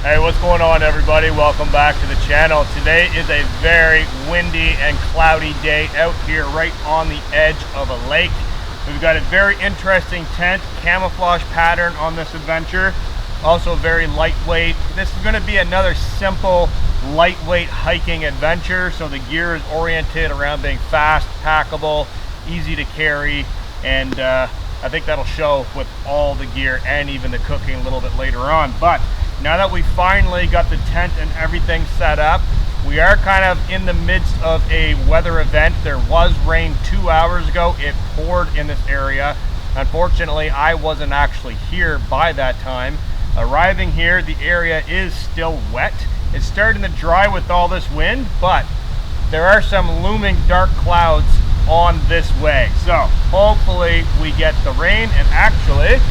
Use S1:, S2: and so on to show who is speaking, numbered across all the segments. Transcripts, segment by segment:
S1: Hey, what's going on, everybody? Welcome back to the channel. Today is a very windy and cloudy day out here right on the edge of a lake. We've got a very interesting tent, camouflage pattern on this adventure. Also very lightweight. This is going to be another simple, lightweight hiking adventure. So the gear is oriented around being fast, packable, easy to carry, and I think that'll show with all the gear and even the cooking a little bit later on. But now that we finally got the tent and everything set up, we are kind of in the midst of a weather event. There was rain 2 hours ago. It poured in this area. Unfortunately, I wasn't actually here by that time. Arriving here, the area is still wet. It's starting to dry with all this wind, but there are some looming dark clouds on this way. So hopefully we get the rain. And actually,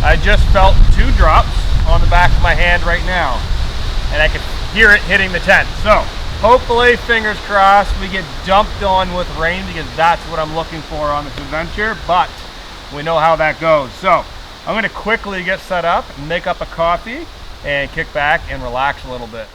S1: I just felt 2 drops on the back of my hand right now, and I can hear it hitting the tent. So hopefully, fingers crossed, we get dumped on with rain, because that's what I'm looking for on this adventure, but we know how that goes. So I'm going to quickly get set up, make up a coffee, and kick back and relax a little bit.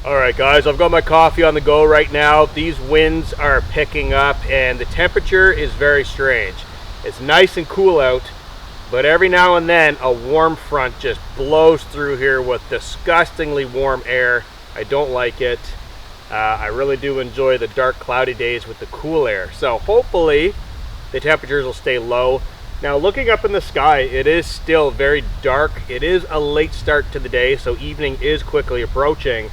S1: All right guys, I've got my coffee on the go right now. These winds are picking up and the temperature is very strange. It's nice and cool out, but every now and then a warm front just blows through here with disgustingly warm air. I don't like it. I really do enjoy the dark cloudy days with the cool air. So hopefully the temperatures will stay low. Now looking up in the sky, it is still very dark. It is a late start to the day, so evening is quickly approaching.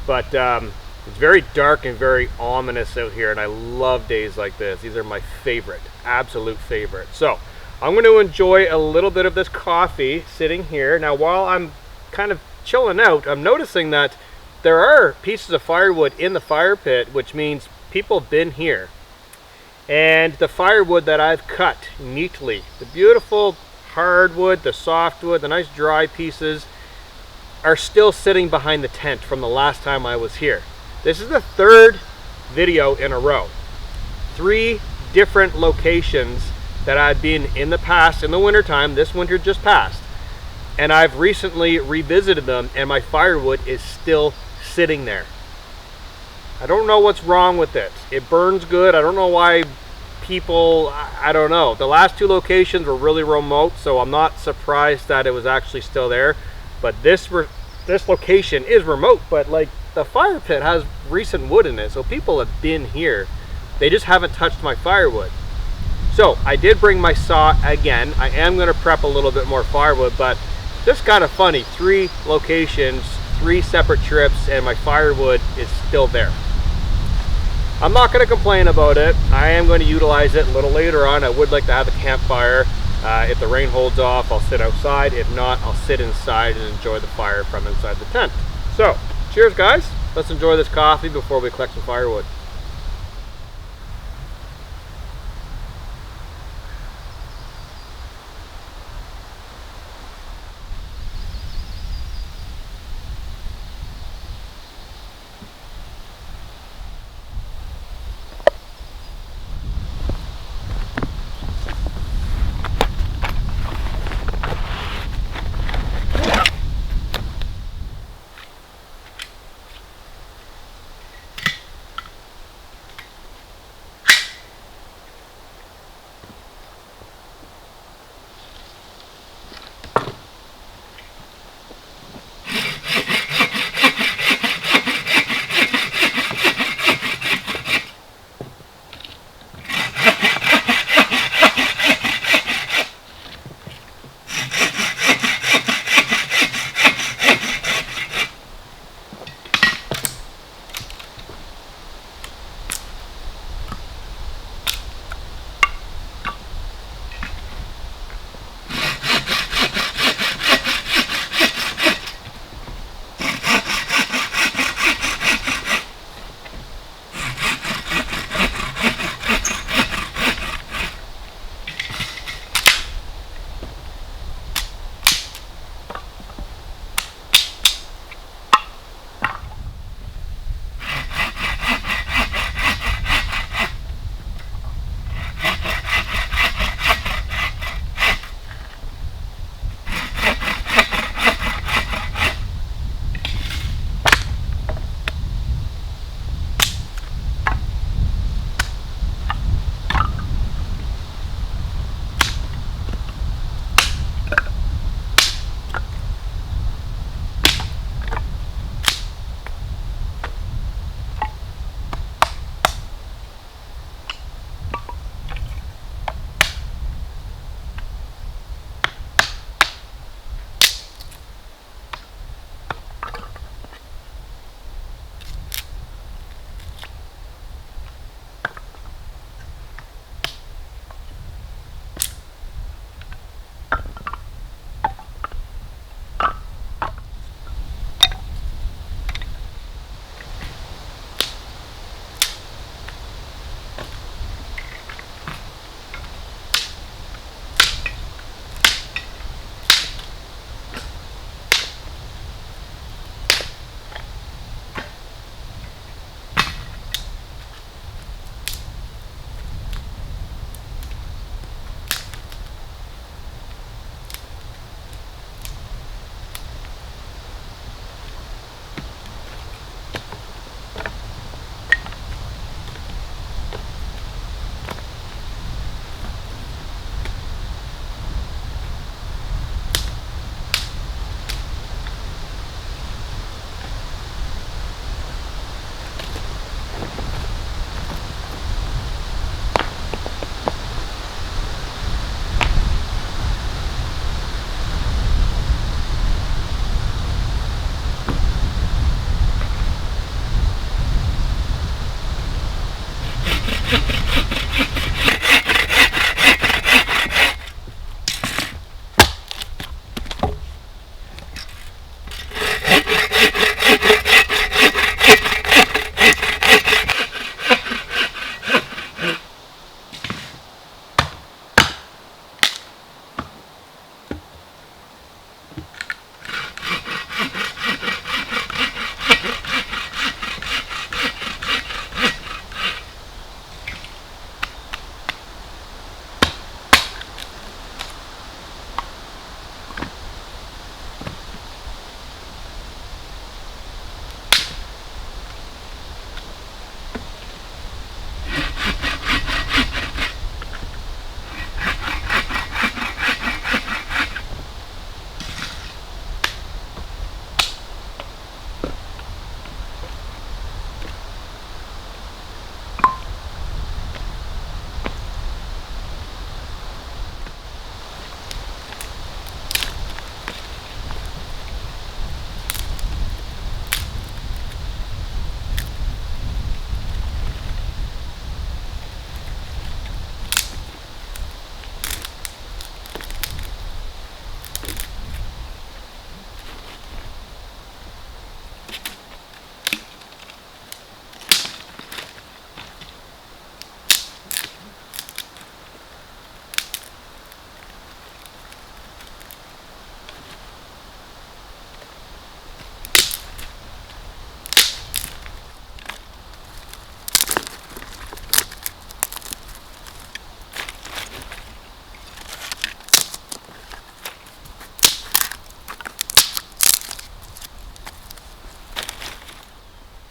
S1: But it's very dark and very ominous out here, and I love days like this. These are my favorite, absolute favorite. So I'm going to enjoy a little bit of this coffee sitting here. Now while I'm kind of chilling out, I'm noticing that there are pieces of firewood in the fire pit, which means people have been here. And the firewood that I've cut neatly, the beautiful hardwood, the softwood, the nice dry pieces, are still sitting behind the tent from the last time I was here. This is the third video in a row. 3 different locations that I've been in the past, in the winter time. This winter just passed, and I've recently revisited them, and my firewood is still sitting there. I don't know what's wrong with it. It burns good. I don't know why people, I don't know. The last 2 locations were really remote, so I'm not surprised that it was actually still there. But this location is remote, but like the fire pit has recent wood in it, so people have been here. They just haven't touched my firewood. So I did bring my saw again. I am going to prep a little bit more firewood, but just kind of funny. 3 locations, 3 separate trips, and my firewood is still there. I'm not going to complain about it. I am going to utilize it a little later on. I would like to have a campfire. If the rain holds off, I'll sit outside. If not, I'll sit inside and enjoy the fire from inside the tent. So, cheers guys. Let's enjoy this coffee before we collect some firewood.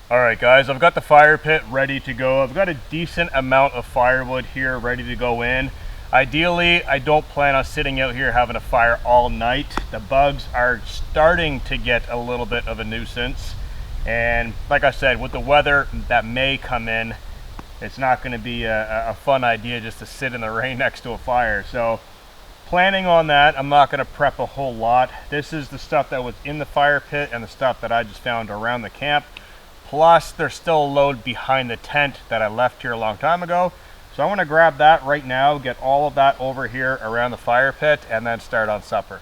S1: All right, guys, I've got the fire pit ready to go. I've got a decent amount of firewood here ready to go in. Ideally, I don't plan on sitting out here having a fire all night. The bugs are starting to get a little bit of a nuisance. And like I said, with the weather that may come in, it's not going to be a fun idea just to sit in the rain next to a fire. So planning on that, I'm not going to prep a whole lot. This is the stuff that was in the fire pit and the stuff that I just found around the camp. Plus, there's still a load behind the tent that I left here a long time ago. So I want to grab that right now, get all of that over here around the fire pit, and then start on supper.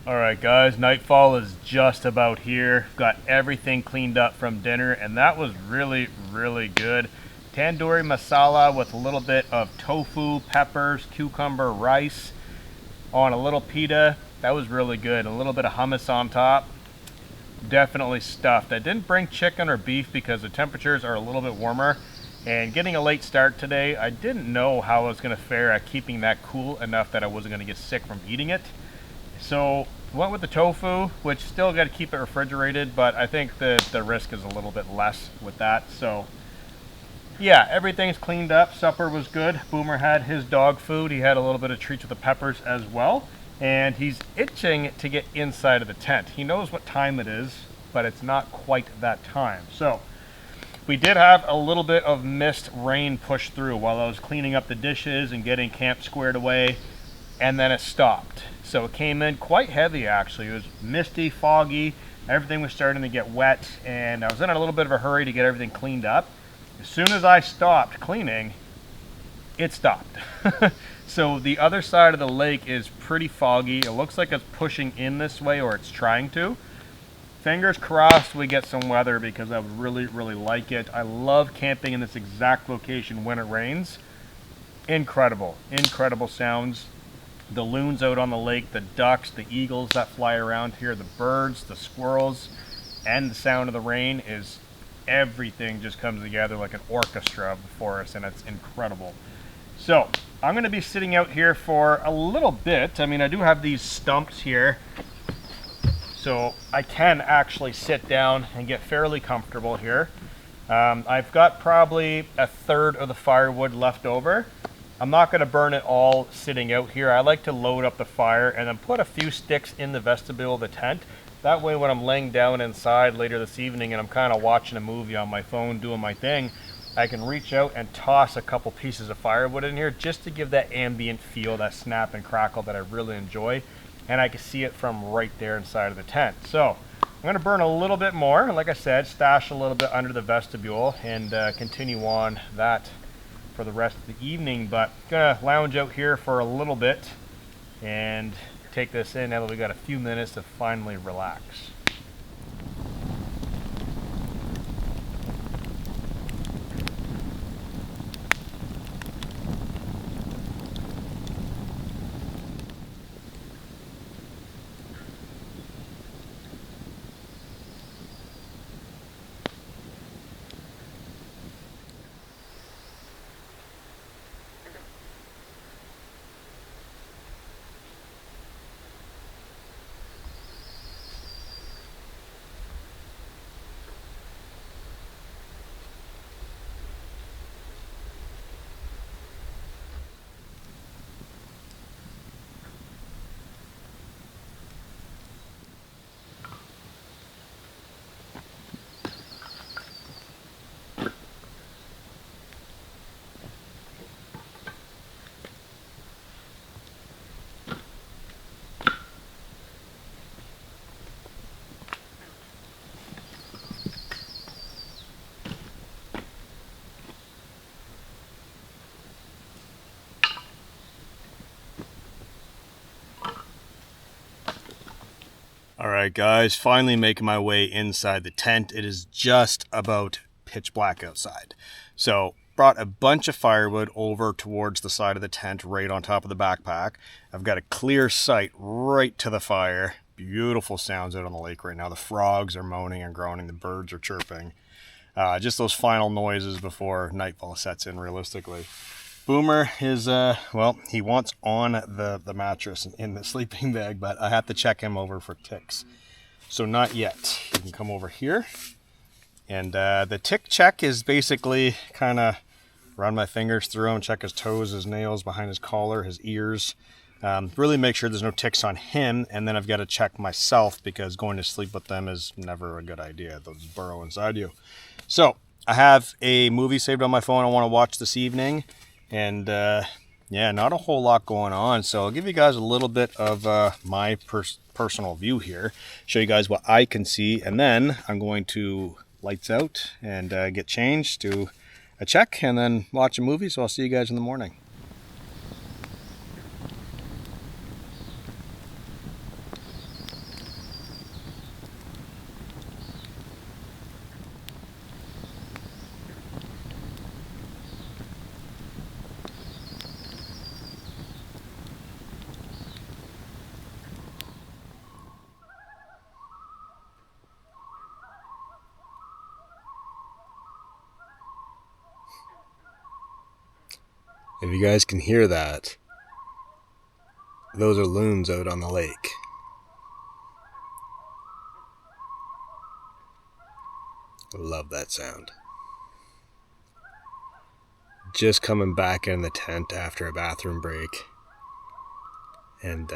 S1: All right, guys, nightfall is just about here. Got everything cleaned up from dinner, and that was really, really good. Tandoori masala with a little bit of tofu, peppers, cucumber, rice on a little pita. That was really good. A little bit of hummus on top. Definitely stuffed. I didn't bring chicken or beef because the temperatures are a little bit warmer. And getting a late start today, I didn't know how I was going to fare at keeping that cool enough that I wasn't going to get sick from eating it. So went with the tofu, which still got to keep it refrigerated, but I think the risk is a little bit less with that. So yeah, everything's cleaned up. Supper was good. Boomer had his dog food. He had a little bit of treats with the peppers as well. And he's itching to get inside of the tent. He knows what time it is, but it's not quite that time. So we did have a little bit of mist rain push through while I was cleaning up the dishes and getting camp squared away, and then it stopped. So it came in quite heavy actually. It was misty, foggy, everything was starting to get wet, and I was in a little bit of a hurry to get everything cleaned up. As soon as I stopped cleaning, it stopped. So the other side of the lake is pretty foggy. It looks like it's pushing in this way, or it's trying to. Fingers crossed we get some weather, because I would really, really like it. I love camping in this exact location when it rains. Incredible, incredible sounds. The loons out on the lake, the ducks, the eagles that fly around here, the birds, the squirrels, and the sound of the rain is everything just comes together like an orchestra for us, and it's incredible. So I'm going to be sitting out here for a little bit. I mean, I do have these stumps here, so I can actually sit down and get fairly comfortable here. I've got probably a third of the firewood left over. I'm not going to burn it all sitting out here. I like to load up the fire and then put a few sticks in the vestibule of the tent. That way when I'm laying down inside later this evening and I'm kind of watching a movie on my phone, doing my thing, I can reach out and toss a couple pieces of firewood in here just to give that ambient feel, that snap and crackle that I really enjoy. And I can see it from right there inside of the tent. So I'm going to burn a little bit more. Like I said, stash a little bit under the vestibule and continue on that for the rest of the evening. But I'm going to lounge out here for a little bit and take this in now that we got a few minutes to finally relax. All right, guys, finally making my way inside the tent. It is just about pitch black outside. So brought a bunch of firewood over towards the side of the tent, right on top of the backpack. I've got a clear sight right to the fire. Beautiful sounds out on the lake right now. The frogs are moaning and groaning. The birds are chirping. Just those final noises before nightfall sets in realistically. Boomer is, well, he wants on the mattress in the sleeping bag, but I have to check him over for ticks. So not yet. You can come over here. And the tick check is basically kind of run my fingers through him, check his toes, his nails, behind his collar, his ears. Really make sure there's no ticks on him. And then I've got to check myself, because going to sleep with them is never a good idea. They'll just burrow inside you. So I have a movie saved on my phone I want to watch this evening. And yeah, not a whole lot going on. So I'll give you guys a little bit of my personal view here, show you guys what I can see. And then I'm going to lights out and get changed, do a check, and then watch a movie. So I'll see you guys in the morning.
S2: If you guys can hear that, those are loons out on the lake. I love that sound. Just coming back in the tent after a bathroom break. And,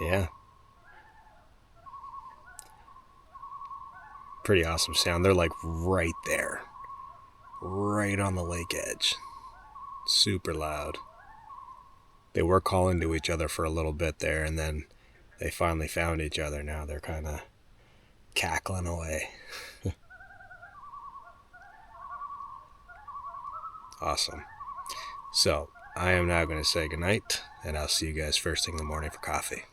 S2: yeah. Pretty awesome sound. They're like right there. Right on the lake edge. Super loud. They were calling to each other for a little bit there, and then they finally found each other. Now they're kind of cackling away. Awesome. So, I am now going to say goodnight, and I'll see you guys first thing in the morning for coffee.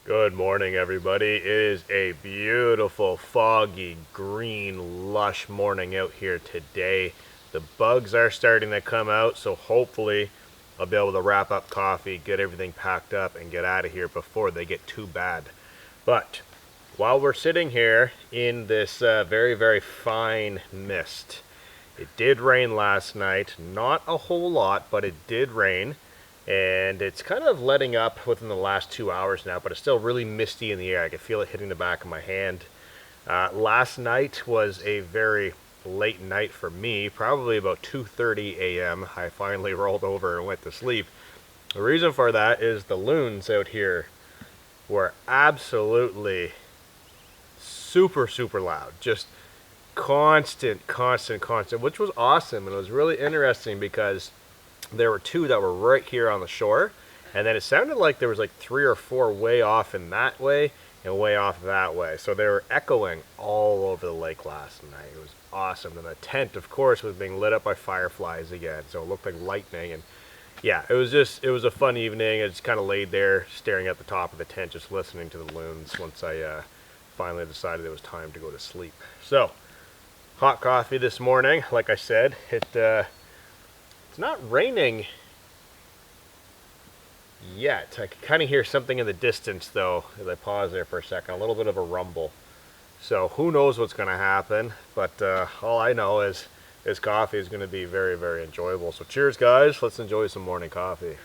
S1: Good morning, everybody. It is a beautiful, foggy, green, lush morning out here today. The bugs are starting to come out, so hopefully I'll be able to wrap up coffee, get everything packed up, and get out of here before they get too bad. But while we're sitting here in this very, very fine mist, it did rain last night. Not a whole lot, but it did rain. And it's kind of letting up within the last 2 hours now, but it's still really misty in the air. I can feel it hitting the back of my hand. Last night was a very late night for me, probably about 2:30 a.m. I finally rolled over and went to sleep. The reason for that is the loons out here were absolutely super loud. Just constant, which was awesome. And it was really interesting because there were two that were right here on the shore, and then it sounded like there was like 3 or 4 way off in that way and way off that way. So they were echoing all over the lake last night. It was awesome. And the tent, of course, was being lit up by fireflies again, so it looked like lightning. And yeah, it was a fun evening. I just kind of laid there staring at the top of the tent, just listening to the loons once I finally decided it was time to go to sleep. So hot coffee this morning. Like I said, it's not raining yet. I can kind of hear something in the distance though, as I pause there for a second, a little bit of a rumble. So who knows what's going to happen, but all I know is this coffee is going to be very enjoyable. So cheers, guys. Let's enjoy some morning coffee.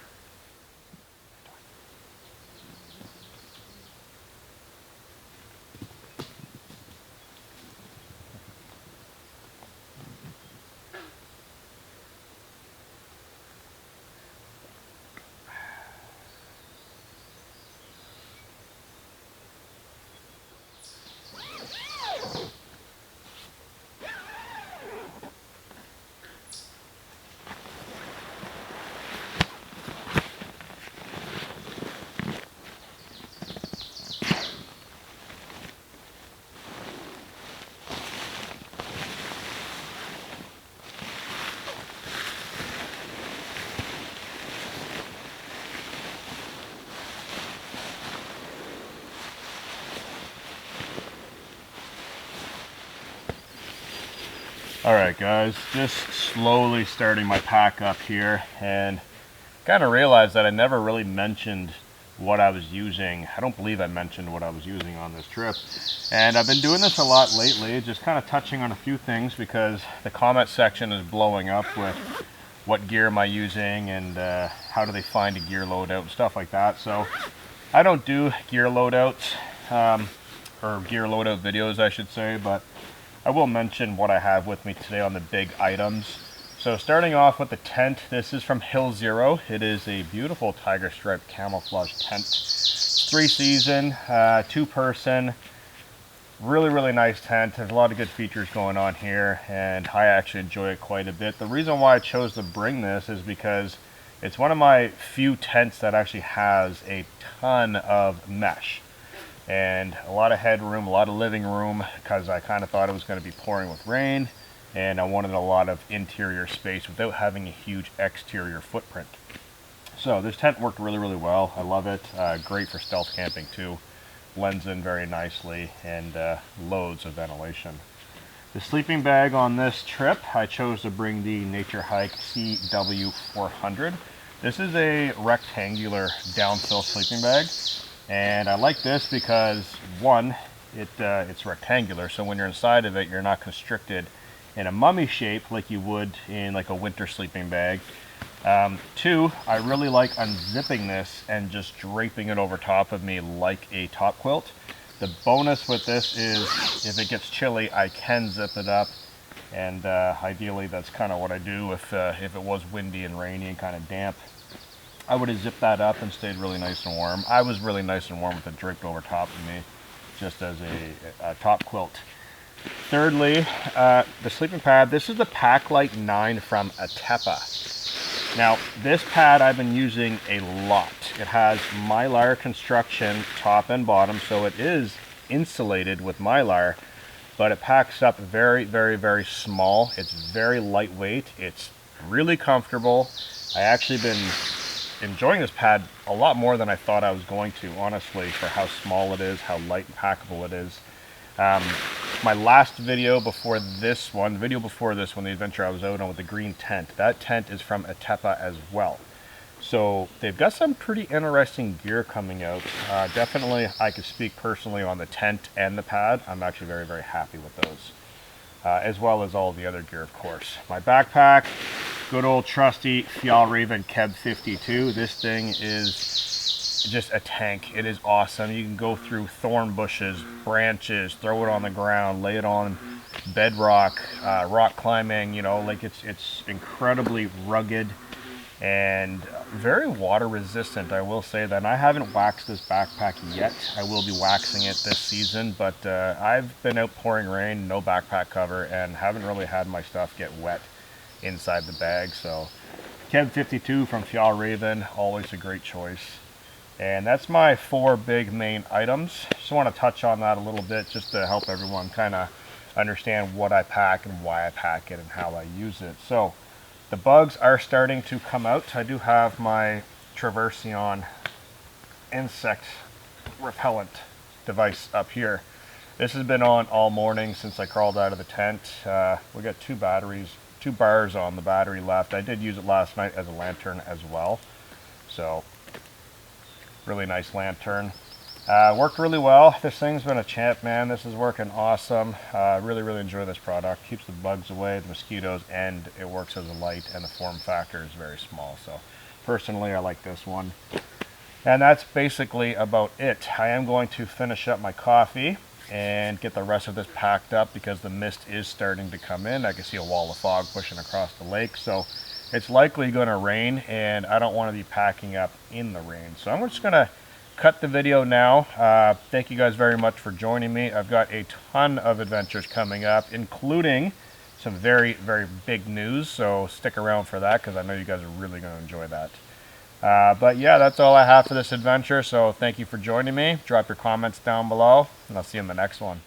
S1: Alright guys, just slowly starting my pack up here, and kind of realized that I never really mentioned what I was using. I don't believe I mentioned what I was using on this trip. And I've been doing this a lot lately, just kind of touching on a few things because the comment section is blowing up with what gear am I using and how do they find a gear loadout and stuff like that. So I don't do gear loadouts, or gear loadout videos I should say, but I will mention what I have with me today on the big items. So starting off with the tent, this is from Hill Zero. It is a beautiful tiger stripe camouflage tent. 3-season, 2-person, really nice tent. There's a lot of good features going on here, and I actually enjoy it quite a bit. The reason why I chose to bring this is because it's one of my few tents that actually has a ton of mesh. And a lot of headroom, a lot of living room, because I kind of thought it was going to be pouring with rain, and I wanted a lot of interior space without having a huge exterior footprint. So this tent worked really well. I love it. Great for stealth camping too. Blends in very nicely, and loads of ventilation. The sleeping bag on this trip, I chose to bring the Nature Hike CW400. This is a rectangular downfill sleeping bag. And I like this because, one, it's rectangular, so when you're inside of it, you're not constricted in a mummy shape like you would in like a winter sleeping bag. 2, I really like unzipping this and just draping it over top of me like a top quilt. The bonus with this is if it gets chilly, I can zip it up, and ideally that's kind of what I do if it was windy and rainy and kind of damp. I would have zipped that up and stayed really nice and warm. I was really nice and warm with it draped over top of me, just as a top quilt. Thirdly, the sleeping pad. This is the Packlight 9 from Atepa. Now, this pad I've been using a lot. It has Mylar construction top and bottom, so it is insulated with Mylar, but it packs up very small. It's very lightweight. It's really comfortable. I actually been enjoying this pad a lot more than I thought I was going to, honestly, for how small it is, how light and packable it is. My last video before this one, the adventure I was out on with the green tent, that tent is from Atepa as well. So they've got some pretty interesting gear coming out. Definitely, I could speak personally on the tent and the pad. I'm actually very, very happy with those. As well as all the other gear, of course. My backpack, good old trusty Fjallraven Keb 52. This thing is just a tank. It is awesome. You can go through thorn bushes, branches, throw it on the ground, lay it on bedrock, rock climbing, you know, like it's incredibly rugged and very water resistant. I will say that. And I haven't waxed this backpack yet. I will be waxing it this season, but I've been out pouring rain, no backpack cover, and haven't really had my stuff get wet inside the bag. So Keb 52 from Fjallraven, always a great choice. And that's my 4 big main items. Just want to touch on that a little bit just to help everyone kind of understand what I pack and why I pack it and how I use it. So the bugs are starting to come out. I do have my Traversion insect repellent device up here. This has been on all morning since I crawled out of the tent. We got 2 bars on the battery left. I did use it last night as a lantern as well. So really nice lantern. Worked really well. This thing's been a champ, man. This is working awesome. Really, really enjoy this product. Keeps the bugs away, the mosquitoes, and it works as a light, and the form factor is very small. So personally, I like this one. And that's basically about it. I am going to finish up my coffee and get the rest of this packed up because the mist is starting to come in. I can see a wall of fog pushing across the lake. So it's likely going to rain, and I don't want to be packing up in the rain. So I'm just going to cut the video now. Thank you guys very much for joining me. I've got a ton of adventures coming up, including some very, very big news. So stick around for that because I know you guys are really going to enjoy that. But yeah, that's all I have for this adventure. So thank you for joining me. Drop your comments down below, and I'll see you in the next one.